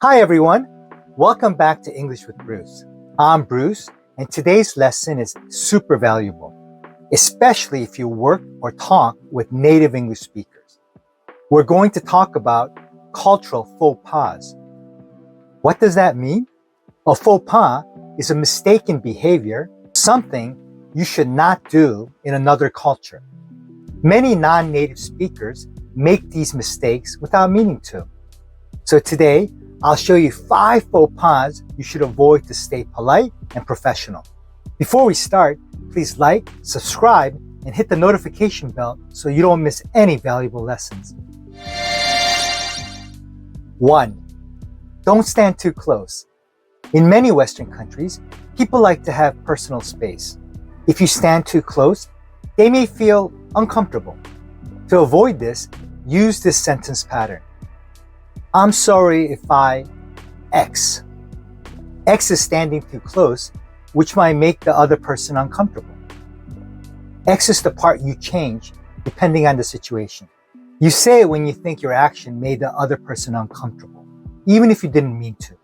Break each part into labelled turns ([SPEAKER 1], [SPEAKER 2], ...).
[SPEAKER 1] Hi everyone, welcome back to English with Bruce. I'm Bruce, and today's lesson is super valuable, especially if you work or talk with native English speakers. We're going to talk about cultural faux pas. What does that mean? A faux pas is a mistaken behavior, something you should not do in another culture. Many non-native speakers make these mistakes without meaning to. So today, I'll show you 5 faux pas you should avoid to stay polite and professional. Before we start, please like, subscribe, and hit the notification bell so you don't miss any valuable lessons. 1. Don't stand too close. In many Western countries, people like to have personal space. If you stand too close, they may feel uncomfortable. To avoid this, use this sentence pattern. I'm sorry if I X. X is standing too close, which might make the other person uncomfortable. X is the part you change depending on the situation. You say it when you think your action made the other person uncomfortable, even if you didn't mean to.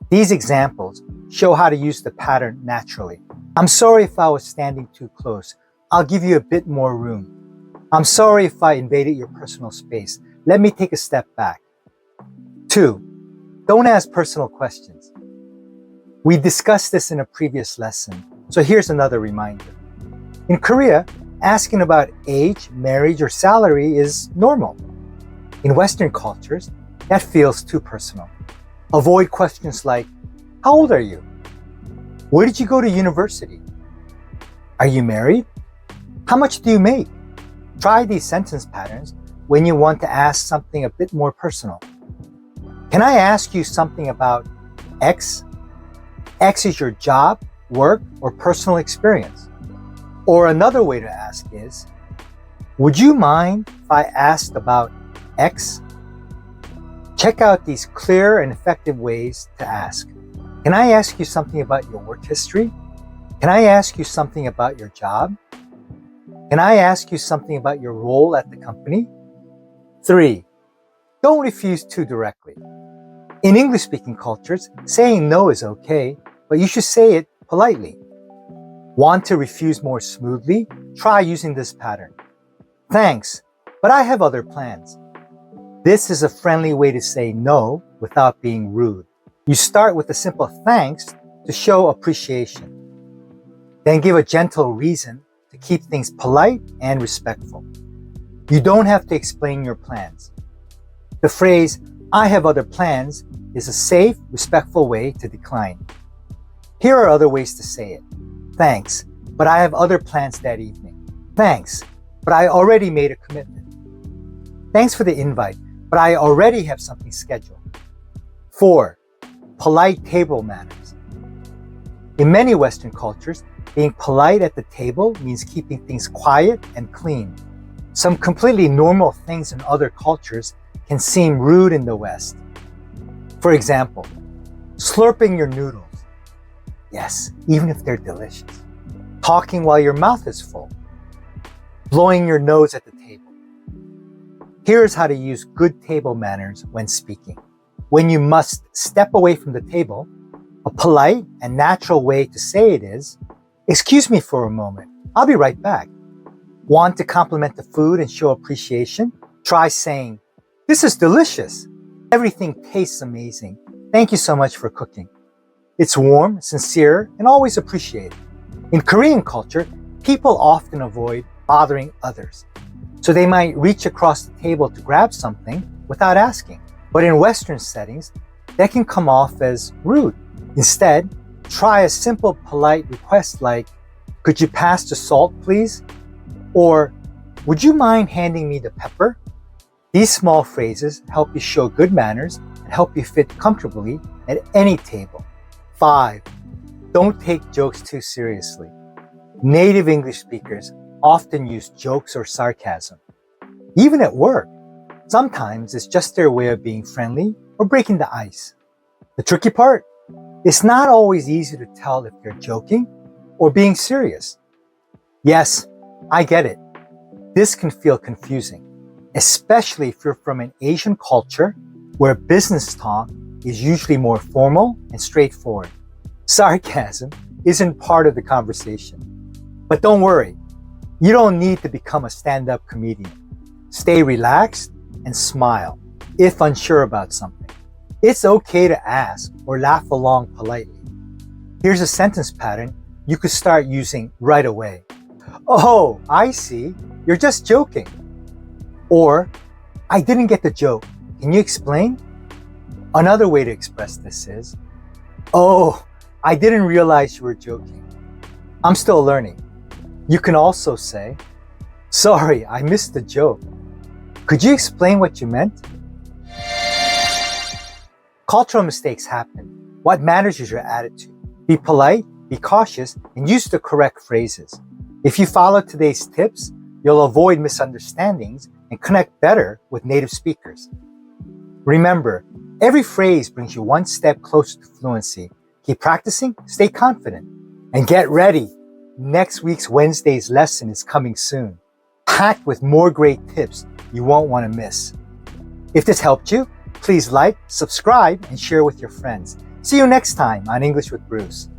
[SPEAKER 1] These examples show how to use the pattern naturally. I'm sorry if I was standing too close. I'll give you a bit more room. I'm sorry if I invaded your personal space. Let me take a step back. 2. Don't ask personal questions. We discussed this in a previous lesson, so here's another reminder. In Korea, asking about age, marriage, or salary is normal. In Western cultures, that feels too personal. Avoid questions like, how old are you? Where did you go to university? Are you married? How much do you make? Try these sentence patterns when you want to ask something a bit more personal. Can I ask you something about X? X is your job, work, or personal experience. Or another way to ask is, would you mind if I asked about X? Check out these clear and effective ways to ask. Can I ask you something about your work history? Can I ask you something about your job? Can I ask you something about your role at the company? 3. Don't refuse too directly. In English-speaking cultures, saying no is okay, but you should say it politely. Want to refuse more smoothly? Try using this pattern. Thanks, but I have other plans. This is a friendly way to say no without being rude. You start with a simple thanks to show appreciation. Then give a gentle reason to keep things polite and respectful. You don't have to explain your plans. The phrase, I have other plans, is a safe, respectful way to decline. Here are other ways to say it. Thanks, but I have other plans that evening. Thanks, but I already made a commitment. Thanks for the invite, but I already have something scheduled. 4. Polite table manners. In many Western cultures, being polite at the table means keeping things quiet and clean. Some completely normal things in other cultures can seem rude in the West. For example, slurping your noodles. Yes, even if they're delicious. Talking while your mouth is full. Blowing your nose at the table. Here's how to use good table manners when speaking. When you must step away from the table, a polite and natural way to say it is, excuse me for a moment, I'll be right back. Want to compliment the food and show appreciation? Try saying, this is delicious. Everything tastes amazing. Thank you so much for cooking. It's warm, sincere, and always appreciated. In Korean culture, people often avoid bothering others. So they might reach across the table to grab something without asking. But in Western settings, that can come off as rude. Instead, try a simple, polite request like, could you pass the salt, please? Or, would you mind handing me the pepper? These small phrases help you show good manners and help you fit comfortably at any table. 5. Don't take jokes too seriously. Native English speakers often use jokes or sarcasm. Even at work, sometimes it's just their way of being friendly or breaking the ice. The tricky part? It's not always easy to tell if they're joking or being serious. Yes, I get it. This can feel confusing, especially if you're from an Asian culture where business talk is usually more formal and straightforward. Sarcasm isn't part of the conversation. But don't worry, you don't need to become a stand-up comedian. Stay relaxed and smile if unsure about something. It's okay to ask or laugh along politely. Here's a sentence pattern you could start using right away. Oh, I see. You're just joking. Or, I didn't get the joke. Can you explain? Another way to express this is, oh, I didn't realize you were joking. I'm still learning. You can also say, sorry, I missed the joke. Could you explain what you meant? Cultural mistakes happen. What matters is your attitude. Be polite, be cautious, and use the correct phrases. If you follow today's tips, you'll avoid misunderstandings and connect better with native speakers. Remember, every phrase brings you one step closer to fluency. Keep practicing, stay confident, and get ready. Next week's Wednesday's lesson is coming soon, packed with more great tips you won't want to miss. If this helped you, please like, subscribe, and share with your friends. See you next time on English with Bruce.